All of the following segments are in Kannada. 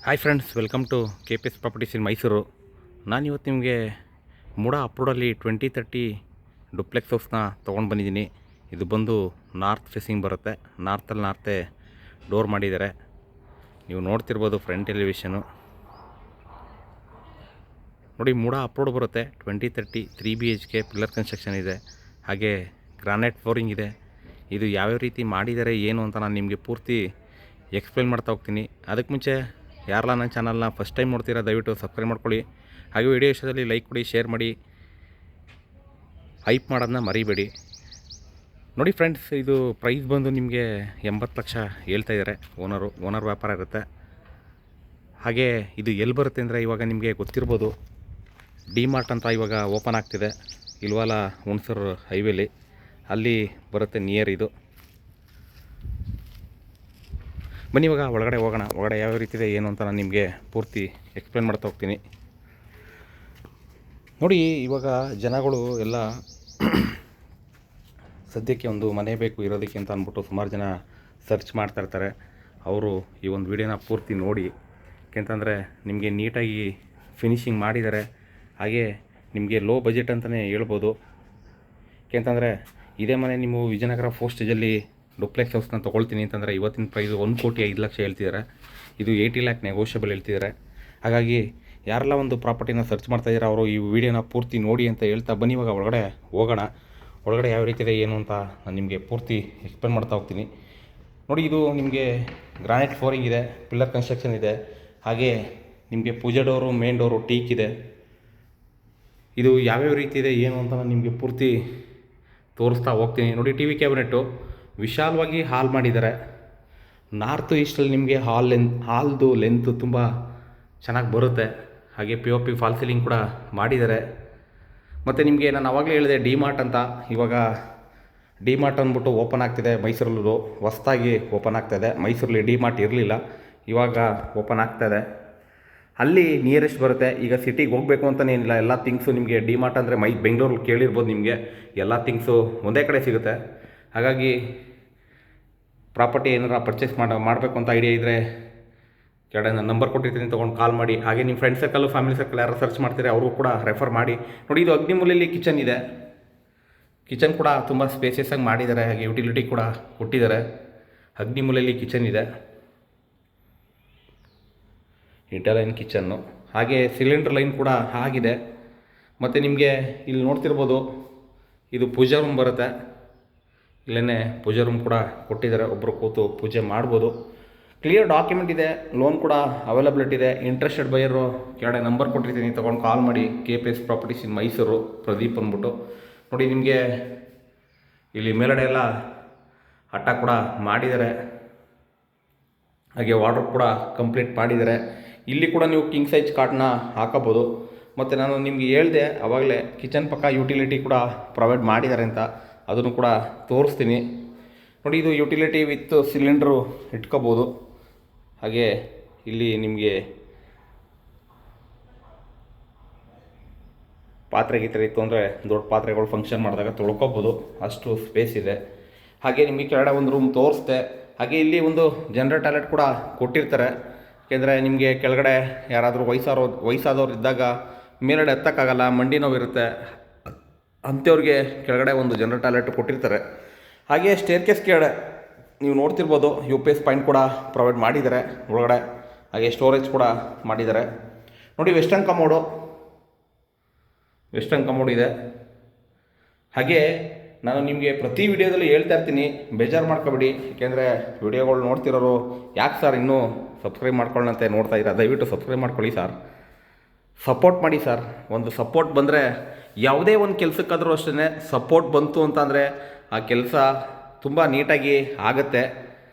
Hi friends, welcome to KPS properties in Mysuru. ನಾನಿವತ್ತು ನಿಮಗೆ ಮೂಡ ಅಪ್ರೋಡಲ್ಲಿ 2030 ಡುಪ್ಲೆಕ್ಸ್ ಹೌಸ್ನ ತೊಗೊಂಡು ಬಂದಿದ್ದೀನಿ. ಇದು ಬಂದು ನಾರ್ತ್ ಫೇಸಿಂಗ್ ಬರುತ್ತೆ. ನಾರ್ತೆ ಡೋರ್ ಮಾಡಿದ್ದಾರೆ. ನೀವು ನೋಡ್ತಿರ್ಬೋದು ಫ್ರಂಟ್ ಎಲಿವೇಷನು ನೋಡಿ. ಮೂಡ ಅಪ್ರೋಡ್ ಬರುತ್ತೆ. 2030 3 BHK ಪಿಲ್ಲರ್ ಕನ್ಸ್ಟ್ರಕ್ಷನ್ ಇದೆ. ಹಾಗೆ ಗ್ರಾನೈಟ್ ಫ್ಲೋರಿಂಗ್ ಇದೆ. ಇದು ಯಾವ್ಯಾವ ರೀತಿ ಮಾಡಿದ್ದಾರೆ ಏನು ಅಂತ ನಾನು ನಿಮಗೆ ಪೂರ್ತಿ ಎಕ್ಸ್ಪ್ಲೇನ್ ಮಾಡ್ತಾ ಹೋಗ್ತೀನಿ. ಅದಕ್ಕೆ ಮುಂಚೆ ಯಾರೆಲ್ಲ ನನ್ನ ಚಾನಲ್ನ ಫಸ್ಟ್ ಟೈಮ್ ನೋಡ್ತೀರಾ ದಯವಿಟ್ಟು ಸಬ್ಸ್ಕ್ರೈಬ್ ಮಾಡ್ಕೊಳ್ಳಿ. ಹಾಗೆ ವಿಡಿಯೋ ಇಷ್ಟದಲ್ಲಿ ಲೈಕ್ ಕೊಡಿ, ಶೇರ್ ಮಾಡಿ, ಹೈಪ್ ಮಾಡೋದನ್ನ ಮರಿಬೇಡಿ. ನೋಡಿ ಫ್ರೆಂಡ್ಸ್, ಇದು ಪ್ರೈಸ್ ಬಂದು ನಿಮಗೆ 80 ಲಕ್ಷ ಹೇಳ್ತಾಯಿದ್ದಾರೆ. ಓನರ್ ವ್ಯಾಪಾರ ಇರುತ್ತೆ. ಹಾಗೆ ಇದು ಎಲ್ಲಿ ಬರುತ್ತೆ ಅಂದರೆ, ಇವಾಗ ನಿಮಗೆ ಗೊತ್ತಿರ್ಬೋದು, ಡಿಮಾರ್ಟ್ ಅಂತ ಇವಾಗ ಓಪನ್ ಆಗ್ತಿದೆ ಇಲ್ವಲ್ಲ, ಹುಣಸೂರು ಹೈವೇಲಿ ಅಲ್ಲಿ ಬರುತ್ತೆ ನಿಯರ್ ಇದು. ಬನ್ನಿ ಇವಾಗ ಒಳಗಡೆ ಹೋಗೋಣ. ಒಳಗಡೆ ಯಾವ ರೀತಿ ಇದೆ ಏನು ಅಂತ ನಾನು ನಿಮಗೆ ಪೂರ್ತಿ ಎಕ್ಸ್ಪ್ಲೇನ್ ಮಾಡ್ತಾ ಹೋಗ್ತೀನಿ. ನೋಡಿ, ಇವಾಗ ಜನಗಳು ಎಲ್ಲ ಸದ್ಯಕ್ಕೆ ಒಂದು ಮನೆ ಬೇಕು ಇರೋದಕ್ಕೆ ಅಂತ ಅಂದ್ಬಿಟ್ಟು ಸುಮಾರು ಜನ ಸರ್ಚ್ ಮಾಡ್ತಾಯಿರ್ತಾರೆ. ಅವರು ಈ ಒಂದು ವಿಡಿಯೋನ ಪೂರ್ತಿ ನೋಡಿ. ಯಾಕೆಂತಂದರೆ ನಿಮಗೆ ನೀಟಾಗಿ ಫಿನಿಷಿಂಗ್ ಮಾಡಿದ್ದಾರೆ. ಹಾಗೆ ನಿಮಗೆ ಲೋ ಬಜೆಟ್ ಅಂತಲೇ ಹೇಳ್ಬೋದು. ಯಾಕೆಂತಂದರೆ ಇದೇ ಮನೆ ನೀವು ವಿಜಯನಗರ 4 ಸ್ಟೇಜಲ್ಲಿ ಡುಪ್ಲೆಕ್ಸ್ ಹೌಸ್ನ ತೊಗೊಳ್ತೀನಿ ಅಂತಂದರೆ ಇವತ್ತಿನ ಪ್ರೈಸ್ 1,05,00,000 ಹೇಳ್ತಿದ್ದಾರೆ. ಇದು 80 lakh ನೆಗೋಷಿಯಬಲ್ ಹೇಳ್ತಿದ್ದಾರೆ. ಹಾಗಾಗಿ ಯಾರೆಲ್ಲ ಒಂದು ಪ್ರಾಪರ್ಟಿನ ಸರ್ಚ್ ಮಾಡ್ತಾಯಿದ್ದಾರೆ ಅವರು ಈ ವಿಡಿಯೋನ ಪೂರ್ತಿ ನೋಡಿ ಅಂತ ಹೇಳ್ತಾ ಬನ್ನಿ ಇವಾಗ ಒಳಗಡೆ ಹೋಗೋಣ. ಒಳಗಡೆ ಯಾವ ರೀತಿ ಇದೆ ಏನು ಅಂತ ನಾನು ನಿಮಗೆ ಪೂರ್ತಿ ಎಕ್ಸ್ಪ್ಲೇನ್ ಮಾಡ್ತಾ ಹೋಗ್ತೀನಿ. ನೋಡಿ, ಇದು ನಿಮಗೆ ಗ್ರಾನೈಟ್ ಫ್ಲೋರಿಂಗ್ ಇದೆ, ಪಿಲ್ಲರ್ ಕನ್ಸ್ಟ್ರಕ್ಷನ್ ಇದೆ. ಹಾಗೆ ನಿಮಗೆ ಪೂಜಾ ಡೋರು, ಮೇನ್ ಡೋರು ಟೀಕ್ ಇದೆ. ಇದು ಯಾವ್ಯಾವ ರೀತಿ ಇದೆ ಏನು ಅಂತ ನಾನು ನಿಮಗೆ ಪೂರ್ತಿ ತೋರಿಸ್ತಾ ಹೋಗ್ತೀನಿ. ನೋಡಿ, ಟಿ ವಿ ಕ್ಯಾಬಿನೆಟ್ಟು ವಿಶಾಲವಾಗಿ ಹಾಲ್ ಮಾಡಿದ್ದಾರೆ. ನಾರ್ತ್ ಈಸ್ಟಲ್ಲಿ ನಿಮಗೆ ಹಾಲ್ದು ಲೆಂತ್ ತುಂಬ ಚೆನ್ನಾಗಿ ಬರುತ್ತೆ. ಹಾಗೆ POP ಫಾಲ್ ಸೀಲಿಂಗ್ ಕೂಡ ಮಾಡಿದ್ದಾರೆ. ಮತ್ತು ನಿಮಗೆ ನಾನು ಆವಾಗಲೇ ಹೇಳಿದೆ ಡಿಮಾರ್ಟ್ ಅಂತ. ಇವಾಗ ಡಿಮಾರ್ಟ್ ಅಂದ್ಬಿಟ್ಟು ಓಪನ್ ಆಗ್ತಿದೆ ಮೈಸೂರಲ್ಲೂ, ಹೊಸ್ದಾಗಿ ಓಪನ್ ಆಗ್ತಾಯಿದೆ. ಮೈಸೂರಲ್ಲಿ ಡಿಮಾರ್ಟ್ ಇರಲಿಲ್ಲ, ಇವಾಗ ಓಪನ್ ಆಗ್ತಾಯಿದೆ. ಅಲ್ಲಿ ನಿಯರೆಸ್ಟ್ ಬರುತ್ತೆ. ಈಗ ಸಿಟಿಗೆ ಹೋಗಬೇಕು ಅಂತಲೇನಿಲ್ಲ, ಎಲ್ಲ ಥಿಂಗ್ಸು ನಿಮಗೆ ಡಿಮಾರ್ಟ್ ಅಂದರೆ ಬೆಂಗಳೂರಲ್ಲಿ ಕೇಳಿರ್ಬೋದು, ನಿಮಗೆ ಎಲ್ಲ ಥಿಂಗ್ಸು ಒಂದೇ ಕಡೆ ಸಿಗುತ್ತೆ. ಹಾಗಾಗಿ ಪ್ರಾಪರ್ಟಿ ಏನಾರ ಪರ್ಚೇಸ್ ಮಾಡಬೇಕು ಅಂತ ಐಡಿಯಾ ಇದ್ದರೆ ಕೆಳಗಡೆ ನಾನು ನಂಬರ್ ಕೊಟ್ಟಿರ್ತೀನಿ, ತೊಗೊಂಡು ಕಾಲ್ ಮಾಡಿ. ಹಾಗೆ ನಿಮ್ಮ ಫ್ರೆಂಡ್ ಸರ್ಕಲ್ಲು, ಫ್ಯಾಮಿಲಿ ಸರ್ಕಲ್ ಯಾರು ಸರ್ಚ್ ಮಾಡ್ತೀರಿ ಅವ್ರಿಗೂ ಕೂಡ ರೆಫರ್ ಮಾಡಿ. ನೋಡಿ, ಇದು ಅಗ್ನಿಮೂಲೆಯಲ್ಲಿ ಕಿಚನ್ ಇದೆ. ಕಿಚನ್ ಕೂಡ ತುಂಬ ಸ್ಪೇಸಿಯಸ್ಸಾಗಿ ಮಾಡಿದ್ದಾರೆ. ಹಾಗೆ ಯುಟಿಲಿಟಿ ಕೂಡ ಕೊಟ್ಟಿದ್ದಾರೆ. ಅಗ್ನಿಮೂಲೆಯಲ್ಲಿ ಕಿಚನ್ ಇದೆ, ಇಂಟರ್ಲೈನ್ ಕಿಚನ್ನು. ಹಾಗೆ ಸಿಲಿಂಡರ್ ಲೈನ್ ಕೂಡ ಆಗಿದೆ. ಮತ್ತು ನಿಮಗೆ ಇಲ್ಲಿ ನೋಡ್ತಿರ್ಬೋದು, ಇದು ಪೂಜಾ ರೂಮ್ ಬರುತ್ತೆ. ಇಲ್ಲೇ ಪೂಜಾ ರೂಮ್ ಕೂಡ ಕೊಟ್ಟಿದ್ದಾರೆ, ಒಬ್ಬರು ಕೂತು ಪೂಜೆ ಮಾಡ್ಬೋದು. ಕ್ಲಿಯರ್ ಡಾಕ್ಯುಮೆಂಟ್ ಇದೆ, ಲೋನ್ ಕೂಡ ಅವೈಲಬಿಲಿಟಿ ಇದೆ. ಇಂಟ್ರೆಸ್ಟೆಡ್ ಬೈಯರು ಕೆಳಗಡೆ ನಂಬರ್ ಕೊಟ್ಟಿರ್ತೀನಿ, ತೊಗೊಂಡು ಕಾಲ್ ಮಾಡಿ. KPS properties in Mysuru, Pradeep ಅಂದ್ಬಿಟ್ಟು. ನೋಡಿ, ನಿಮಗೆ ಇಲ್ಲಿ ಮೇಲ್ಗಡೆ ಎಲ್ಲ ಹಟ್ಟ ಕೂಡ ಮಾಡಿದ್ದಾರೆ. ಹಾಗೆ ವಾರ್ಡ್ರೋಬ್ ಕೂಡ ಕಂಪ್ಲೀಟ್ ಮಾಡಿದ್ದಾರೆ. ಇಲ್ಲಿ ಕೂಡ ನೀವು ಕಿಂಗ್ ಸೈಜ್ ಕಾಟನ್ನ ಹಾಕೋಬೋದು. ಮತ್ತು ನಾನು ನಿಮಗೆ ಹೇಳಿದೆ ಆವಾಗಲೇ, ಕಿಚನ್ ಪಕ್ಕ ಯುಟಿಲಿಟಿ ಕೂಡ ಪ್ರೊವೈಡ್ ಮಾಡಿದ್ದಾರೆ ಅಂತ, ಅದನ್ನು ಕೂಡ ತೋರಿಸ್ತೀನಿ. ನೋಡಿ, ಇದು ಯುಟಿಲಿಟಿ ವಿತ್ ಸಿಲಿಂಡ್ರು ಇಟ್ಕೋಬೋದು. ಹಾಗೆ ಇಲ್ಲಿ ನಿಮಗೆ ಪಾತ್ರೆ ಗೀತ್ರೆ ಇತ್ತು ಅಂದರೆ ದೊಡ್ಡ ಪಾತ್ರೆಗಳು ಫಂಕ್ಷನ್ ಮಾಡಿದಾಗ ತೊಳ್ಕೊಬೋದು, ಅಷ್ಟು ಸ್ಪೇಸ್ ಇದೆ. ಹಾಗೆ ನಿಮಗೆ ಕೆಳಗಡೆ ಒಂದು ರೂಮ್ ತೋರಿಸ್ದೆ. ಹಾಗೆ ಇಲ್ಲಿ ಒಂದು ಜನರಲ್ ಟಾಯ್ಲೆಟ್ ಕೂಡ ಕೊಟ್ಟಿರ್ತಾರೆ. ಏಕೆಂದರೆ ನಿಮಗೆ ಕೆಳಗಡೆ ಯಾರಾದರೂ ವಯಸ್ಸಾದವ್ರು ಇದ್ದಾಗ ಮೇಲ್ಗಡೆ ಎತ್ತಕ್ಕಾಗಲ್ಲ, ಮಂಡಿ ನೋವಿರುತ್ತೆ, ಅಂಥವ್ರಿಗೆ ಕೆಳಗಡೆ ಒಂದು ಜನರಲ್ ಟಾಯ್ಲೆಟ್ ಕೊಟ್ಟಿರ್ತಾರೆ. ಹಾಗೆ ಸ್ಟೇರ್ಕೇಸ್ ಕೆಳಗಡೆ ನೀವು ನೋಡ್ತಿರ್ಬೋದು, UPS ಪಾಯಿಂಟ್ ಕೂಡ ಪ್ರೊವೈಡ್ ಮಾಡಿದ್ದಾರೆ ಒಳಗಡೆ. ಹಾಗೆ ಸ್ಟೋರೇಜ್ ಕೂಡ ಮಾಡಿದ್ದಾರೆ. ನೋಡಿ, ವೆಸ್ಟರ್ನ್ ಕಮೋಡ್ ಇದೆ. ಹಾಗೆ ನಾನು ನಿಮಗೆ ಪ್ರತಿ ವಿಡಿಯೋದಲ್ಲಿ ಹೇಳ್ತಾ ಇರ್ತೀನಿ, ಬೇಜಾರು ಮಾಡ್ಕೊಬೇಡಿ. ಏಕೆಂದರೆ ವಿಡಿಯೋಗಳು ನೋಡ್ತಿರೋರು ಯಾಕೆ ಸರ್ ಇನ್ನೂ ಸಬ್ಸ್ಕ್ರೈಬ್ ಮಾಡ್ಕೊಳ್ಳೋಂತೆ ನೋಡ್ತಾ ಇದ್ದೀರಾ, ದಯವಿಟ್ಟು ಸಬ್ಸ್ಕ್ರೈಬ್ ಮಾಡ್ಕೊಳ್ಳಿ ಸರ್, ಸಪೋರ್ಟ್ ಮಾಡಿ ಸರ್. ಒಂದು ಸಪೋರ್ಟ್ ಬಂದರೆ ಯಾವುದೇ ಒಂದು ಕೆಲಸಕ್ಕಾದರೂ ಅಷ್ಟೇ ಸಪೋರ್ಟ್ ಬಂತು ಅಂತಂದರೆ ಆ ಕೆಲಸ ತುಂಬ ನೀಟಾಗಿ ಆಗುತ್ತೆ.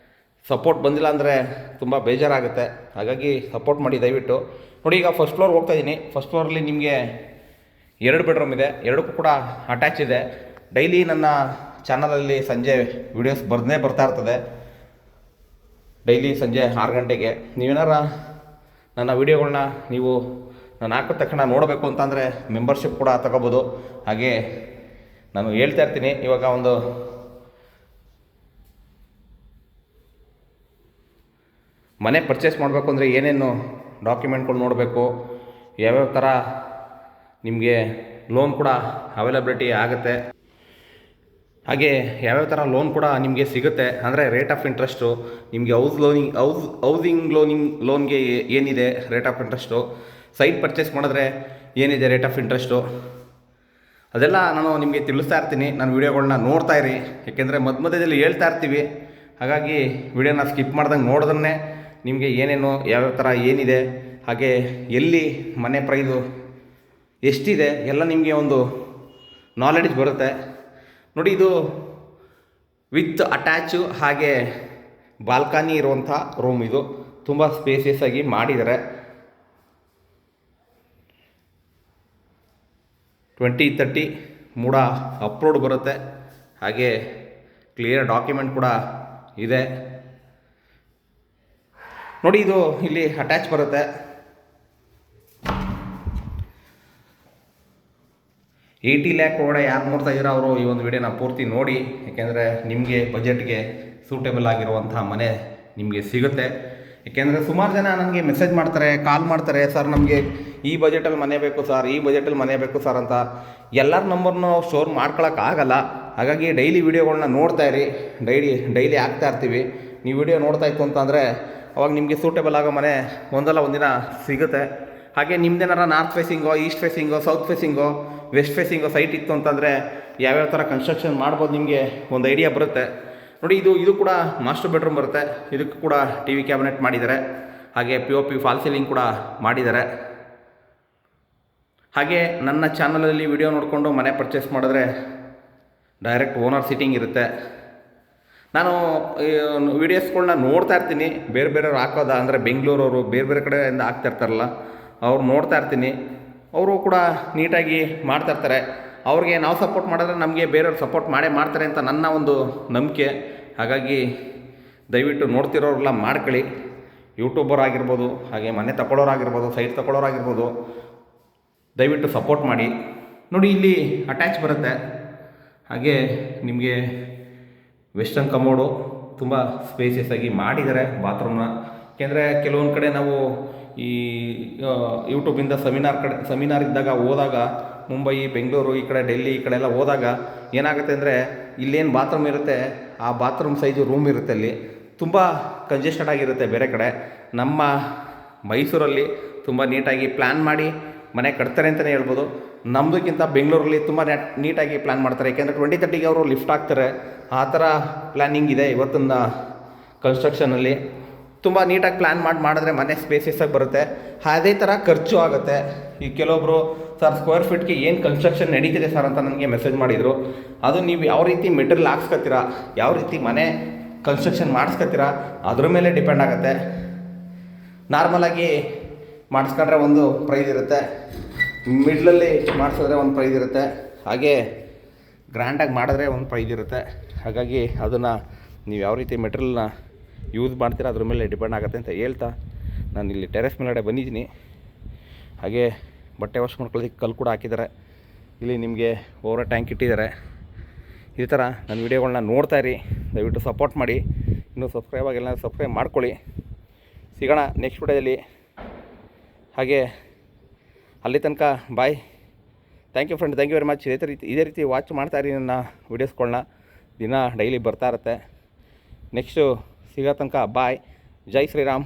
ಸಪೋರ್ಟ್ ಬಂದಿಲ್ಲ ಅಂದರೆ ತುಂಬ ಬೇಜಾರಾಗುತ್ತೆ. ಹಾಗಾಗಿ ಸಪೋರ್ಟ್ ಮಾಡಿ ದಯವಿಟ್ಟು. ನೋಡಿ, ಈಗ ಫಸ್ಟ್ ಫ್ಲೋರ್ ಹೋಗ್ತಾಯಿದ್ದೀನಿ. ಫಸ್ಟ್ ಫ್ಲೋರಲ್ಲಿ ನಿಮಗೆ 2 ಬೆಡ್ರೂಮ್ ಇದೆ, 2ಕ್ಕೂ ಕೂಡ ಅಟ್ಯಾಚ್ ಇದೆ. ಡೈಲಿ ನನ್ನ ಚಾನಲಲ್ಲಿ ಸಂಜೆ ವೀಡಿಯೋಸ್ ಬರ್ತಾ ಇರ್ತದೆ. ಡೈಲಿ ಸಂಜೆ 6 ಗಂಟೆಗೆ ನೀವೇನಾರ ನನ್ನ ವೀಡಿಯೋಗಳನ್ನ ನೀವು ನಾನು ಹಾಕಿದ ತಕ್ಷಣ ನೋಡಬೇಕು ಅಂತಂದರೆ ಮೆಂಬರ್ಶಿಪ್ ಕೂಡ ತಗೋಬೋದು. ಹಾಗೆ ನಾನು ಹೇಳ್ತಾ ಇರ್ತೀನಿ, ಇವಾಗ ಒಂದು ಮನೆ ಪರ್ಚೇಸ್ ಮಾಡಬೇಕು ಅಂದರೆ ಏನೇನು ಡಾಕ್ಯುಮೆಂಟ್ಗಳು ನೋಡಬೇಕು, ಯಾವ್ಯಾವ ಥರ ನಿಮಗೆ ಲೋನ್ ಕೂಡ ಅವೈಲಬಿಲಿಟಿ ಆಗುತ್ತೆ, ಹಾಗೆ ಯಾವ್ಯಾವ ಥರ ಲೋನ್ ಕೂಡ ನಿಮಗೆ ಸಿಗುತ್ತೆ. ಅಂದರೆ ರೇಟ್ ಆಫ್ ಇಂಟ್ರೆಸ್ಟು ನಿಮಗೆ ಹೌಸಿಂಗ್ ಲೋನ್ಗೆ ಏನಿದೆ rate of interest, site purchase ಮಾಡಿದ್ರೆ ಏನಿದೆ ರೇಟ್ ಆಫ್ ಇಂಟ್ರೆಸ್ಟು, ಅದೆಲ್ಲ ನಾನು ನಿಮಗೆ ತಿಳಿಸ್ತಾ ಇರ್ತೀನಿ. ನಾನು ವೀಡಿಯೋಗಳನ್ನ ನೋಡ್ತಾ ಇರಿ, ಏಕೆಂದರೆ ಮಧ್ಯದಲ್ಲಿ ಹೇಳ್ತಾ ಇರ್ತೀವಿ. ಹಾಗಾಗಿ ವಿಡಿಯೋನ ಸ್ಕಿಪ್ ಮಾಡ್ದಂಗೆ ನೋಡಿದ್ರೆ ನಿಮಗೆ ಏನೇನು ಯಾವ್ಯಾವ ಥರ ಏನಿದೆ, ಹಾಗೆ ಎಲ್ಲಿ ಮನೆ ಪ್ರೈಸು ಎಷ್ಟಿದೆ ಎಲ್ಲ ನಿಮಗೆ ಒಂದು ನಾಲೆಡ್ಜ್ ಬರುತ್ತೆ. ನೋಡಿ, ಇದು ವಿತ್ ಅಟ್ಯಾಚು ಹಾಗೆ ಬಾಲ್ಕನಿ ಇರುವಂಥ ರೂಮ್. ಇದು ತುಂಬ ಸ್ಪೇಸಿಯಸ್ ಆಗಿ ಮಾಡಿದ್ದಾರೆ. 2030 ಮೂಡ ಅಪ್ರೋಡ್ ಬರುತ್ತೆ, ಹಾಗೆ ಕ್ಲಿಯರ್ ಡಾಕ್ಯುಮೆಂಟ್ ಕೂಡ ಇದೆ. ನೋಡಿ, ಇದು ಇಲ್ಲಿ ಅಟ್ಯಾಚ್ ಬರುತ್ತೆ. 80 ಲ್ಯಾಕ್ ಒಳಗಡೆ ಯಾರು ನೋಡ್ತಾ ಇದ್ದೀರೋ ಅವರು ಈ ಒಂದು ವಿಡಿಯೋನ ಪೂರ್ತಿ ನೋಡಿ, ಏಕೆಂದರೆ ನಿಮಗೆ ಬಜೆಟ್ಗೆ ಸೂಟೇಬಲ್ ಆಗಿರುವಂಥ ಮನೆ ನಿಮಗೆ ಸಿಗುತ್ತೆ. ಏಕೆಂದರೆ ಸುಮಾರು ಜನ ನನಗೆ ಮೆಸೇಜ್ ಮಾಡ್ತಾರೆ, ಕಾಲ್ ಮಾಡ್ತಾರೆ, ಸರ್ ನಮಗೆ ಈ ಬಜೆಟಲ್ಲಿ ಮನೆ ಬೇಕು ಸರ್, ಈ ಬಜೆಟಲ್ಲಿ ಮನೆ ಬೇಕು ಸರ್ ಅಂತ. ಎಲ್ಲರ ನಂಬರ್ನೂ ಸ್ಟೋರ್ ಮಾಡ್ಕೊಳಕ್ಕಾಗಲ್ಲ. ಹಾಗಾಗಿ ಡೈಲಿ ವೀಡಿಯೋಗಳನ್ನ ನೋಡ್ತಾ ಇರಿ, ಡೈಲಿ ಹಾಕ್ತಾ ಇರ್ತೀವಿ. ನೀವು ವಿಡಿಯೋ ನೋಡ್ತಾ ಇತ್ತು ಅಂತಂದರೆ ಅವಾಗ ನಿಮಗೆ ಸೂಟೇಬಲ್ ಆಗೋ ಮನೆ ಒಂದಲ್ಲ ಒಂದಿನ ಸಿಗುತ್ತೆ. ಹಾಗೆ ನಿಮ್ದೇನಾರ ನಾರ್ತ್ ಫೇಸಿಂಗೋ, ಈಸ್ಟ್ ಫೇಸಿಂಗೋ, ಸೌತ್ ಫೇಸಿಂಗೋ, ವೆಸ್ಟ್ ಫೇಸಿಂಗೋ ಸೈಟ್ ಇತ್ತು ಅಂತಂದರೆ ಯಾವ್ಯಾವ ಥರ ಕನ್ಸ್ಟ್ರಕ್ಷನ್ ಮಾಡ್ಬೋದು ನಿಮಗೆ ಒಂದು ಐಡಿಯಾ ಬರುತ್ತೆ. ನೋಡಿ, ಇದು ಕೂಡ ಮಾಸ್ಟರ್ ಬೆಡ್ರೂಮ್ ಬರುತ್ತೆ. ಇದಕ್ಕೂ ಕೂಡ ಟಿ ವಿ ಕ್ಯಾಬಿನೆಟ್ ಮಾಡಿದ್ದಾರೆ, ಹಾಗೆ POP ಫಾಲ್ ಸೀಲಿಂಗ್ ಕೂಡ ಮಾಡಿದ್ದಾರೆ. ಹಾಗೆ ನನ್ನ ಚಾನಲಲ್ಲಿ ವಿಡಿಯೋ ನೋಡಿಕೊಂಡು ಮನೆ ಪರ್ಚೇಸ್ ಮಾಡಿದ್ರೆ ಡೈರೆಕ್ಟ್ ಓನರ್ ಸಿಟ್ಟಿಂಗ್ ಇರುತ್ತೆ. ನಾನು ವೀಡಿಯೋಸ್ಗಳನ್ನ ನೋಡ್ತಾ ಇರ್ತೀನಿ, ಬೇರೆಯವ್ರು ಹಾಕೋದ ಅಂದರೆ ಬೆಂಗಳೂರವರು ಬೇರೆ ಕಡೆಯಿಂದ ಹಾಕ್ತಿರ್ತಾರಲ್ಲ, ಅವ್ರು ನೋಡ್ತಾ ಇರ್ತೀನಿ. ಅವರು ಕೂಡ ನೀಟಾಗಿ ಮಾಡ್ತಾಯಿರ್ತಾರೆ. ಅವ್ರಿಗೆ ನಾವು ಸಪೋರ್ಟ್ ಮಾಡಿದ್ರೆ ನಮಗೆ ಬೇರೆಯವ್ರು ಸಪೋರ್ಟ್ ಮಾಡ್ತಾರೆ ಅಂತ ನನ್ನ ಒಂದು ನಂಬಿಕೆ. ಹಾಗಾಗಿ ದಯವಿಟ್ಟು ನೋಡ್ತಿರೋರೆಲ್ಲ ಮಾಡ್ಕೊಳ್ಳಿ. ಯೂಟ್ಯೂಬರ್ ಆಗಿರ್ಬೋದು, ಹಾಗೆ ಮನೆ ತಗೊಳ್ಳೋರಾಗಿರ್ಬೋದು, ಸೈಟ್ ತಗೊಳ್ಳೋರಾಗಿರ್ಬೋದು, ದಯವಿಟ್ಟು ಸಪೋರ್ಟ್ ಮಾಡಿ. ನೋಡಿ, ಇಲ್ಲಿ ಅಟ್ಯಾಚ್ ಬರುತ್ತೆ. ಹಾಗೆ ನಿಮಗೆ ವೆಸ್ಟರ್ನ್ ಕಮೋಡು ತುಂಬ ಸ್ಪೇಸಿಯಸ್ ಆಗಿ ಮಾಡಿದ್ದಾರೆ ಬಾತ್ರೂಮ್ನ. ಏಕೆಂದರೆ ಕೆಲವೊಂದು ಕಡೆ ನಾವು ಈ ಯೂಟ್ಯೂಬಿಂದ ಸೆಮಿನಾರ್ ಇದ್ದಾಗ ಹೋದಾಗ, ಮುಂಬೈ, ಬೆಂಗಳೂರು, ಈ ಕಡೆ ಡೆಲ್ಲಿ, ಈ ಕಡೆ ಎಲ್ಲ ಹೋದಾಗ ಏನಾಗುತ್ತೆ ಅಂದರೆ ಇಲ್ಲೇನು ಬಾತ್ರೂಮ್ ಇರುತ್ತೆ ಆ ಬಾತ್ರೂಮ್ ಸೈಜು ರೂಮ್ ಇರುತ್ತೆ, ಅಲ್ಲಿ ತುಂಬ ಕಂಜೆಸ್ಟೆಡ್ ಆಗಿರುತ್ತೆ. ಬೇರೆ ಕಡೆ ನಮ್ಮ ಮೈಸೂರಲ್ಲಿ ತುಂಬ ನೀಟಾಗಿ ಪ್ಲ್ಯಾನ್ ಮಾಡಿ ಮನೆ ಕಟ್ತಾರೆ ಅಂತಲೇ ಹೇಳ್ಬೋದು. ನಮ್ಮದಕ್ಕಿಂತ ಬೆಂಗಳೂರಲ್ಲಿ ತುಂಬ ನೀಟಾಗಿ ಪ್ಲ್ಯಾನ್ ಮಾಡ್ತಾರೆ. ಏಕೆಂದರೆ 2030ಗೆ ಅವರು ಲಿಫ್ಟ್ ಆಗ್ತಾರೆ, ಆ ಥರ ಪ್ಲ್ಯಾನಿಂಗ್ ಇದೆ ಇವತ್ತಿನ ಕನ್ಸ್ಟ್ರಕ್ಷನಲ್ಲಿ. ತುಂಬ ನೀಟಾಗಿ ಪ್ಲ್ಯಾನ್ ಮಾಡಿದ್ರೆ ಮನೆ ಸ್ಪೇಸಿಯಸ್ಸಾಗಿ ಬರುತ್ತೆ. ಅದೇ ಥರ ಖರ್ಚು ಆಗುತ್ತೆ. ಈ ಕೆಲವೊಬ್ಬರು ಸರ್ ಸ್ಕ್ವೇರ್ ಫೀಟ್ಗೆ ಏನು ಕನ್ಸ್ಟ್ರಕ್ಷನ್ ನಡೀತಿದೆ ಸರ್ ಅಂತ ನನಗೆ ಮೆಸೇಜ್ ಮಾಡಿದರು. ಅದು ನೀವು ಯಾವ ರೀತಿ ಮೆಟೀರಿಯಲ್ ಹಾಕ್ಸ್ಕೊತೀರಾ, ಯಾವ ರೀತಿ ಮನೆ ಕನ್ಸ್ಟ್ರಕ್ಷನ್ ಮಾಡಿಸ್ಕೊತೀರಾ ಅದ್ರ ಮೇಲೆ ಡಿಪೆಂಡ್ ಆಗುತ್ತೆ. ನಾರ್ಮಲಾಗಿ ಮಾಡಿಸ್ಕೊಂಡ್ರೆ ಒಂದು ಪ್ರೈಸ್ ಇರುತ್ತೆ, ಮಿಡ್ಲಲ್ಲಿ ಮಾಡಿಸಿದ್ರೆ ಒಂದು ಪ್ರೈಸ್ ಇರುತ್ತೆ, ಹಾಗೆ ಗ್ರ್ಯಾಂಡಾಗಿ ಮಾಡಿದ್ರೆ ಒಂದು ಪ್ರೈಸ್ ಇರುತ್ತೆ. ಹಾಗಾಗಿ ಅದನ್ನು ನೀವು ಯಾವ ರೀತಿ ಮೆಟೀರಿಯಲ್ನ ಯೂಸ್ ಮಾಡ್ತೀರಾ ಅದ್ರ ಮೇಲೆ ಡಿಪೆಂಡ್ ಆಗುತ್ತೆ ಅಂತ ಹೇಳ್ತಾ ನಾನು ಇಲ್ಲಿ ಟೆರೆಸ್ ಮೇಲ್ಗಡೆ ಬಂದಿದ್ದೀನಿ. ಹಾಗೆ ಬಟ್ಟೆ ವಾಶ್ ಮಾಡ್ಕೊಳ್ಳೋದಕ್ಕೆ ಕಲ್ಲು ಕೂಡ ಹಾಕಿದ್ದಾರೆ. ಇಲ್ಲಿ ನಿಮಗೆ ಓವರ್ ಟ್ಯಾಂಕ್ ಇಟ್ಟಿದ್ದಾರೆ. ಈ ಥರ ನನ್ನ ವೀಡಿಯೋಗಳನ್ನ ನೋಡ್ತಾ ಇರಿ, ದಯವಿಟ್ಟು ಸಪೋರ್ಟ್ ಮಾಡಿ. ಇನ್ನೂ ಸಬ್ಸ್ಕ್ರೈಬ್ ಆಗಿಲ್ಲ ಸಬ್ಸ್ಕ್ರೈಬ್ ಮಾಡ್ಕೊಳ್ಳಿ. ಸಿಗೋಣ ನೆಕ್ಸ್ಟ್ ವಿಡಿಯೋದಲ್ಲಿ. ಹಾಗೆ ಅಲ್ಲಿ ತನಕ bye. Thank you friend, thank you very much. ಇದೇ ರೀತಿ ವಾಚ್ ಮಾಡ್ತಾಯಿರಿ ನನ್ನ ವೀಡಿಯೋಸ್ಗಳನ್ನ, ದಿನ ಡೈಲಿ ಬರ್ತಾ ಇರುತ್ತೆ. ನೆಕ್ಸ್ಟು ಸಿಗೋ ತನಕ ಬಾಯ್. ಜೈ ಶ್ರೀರಾಮ್.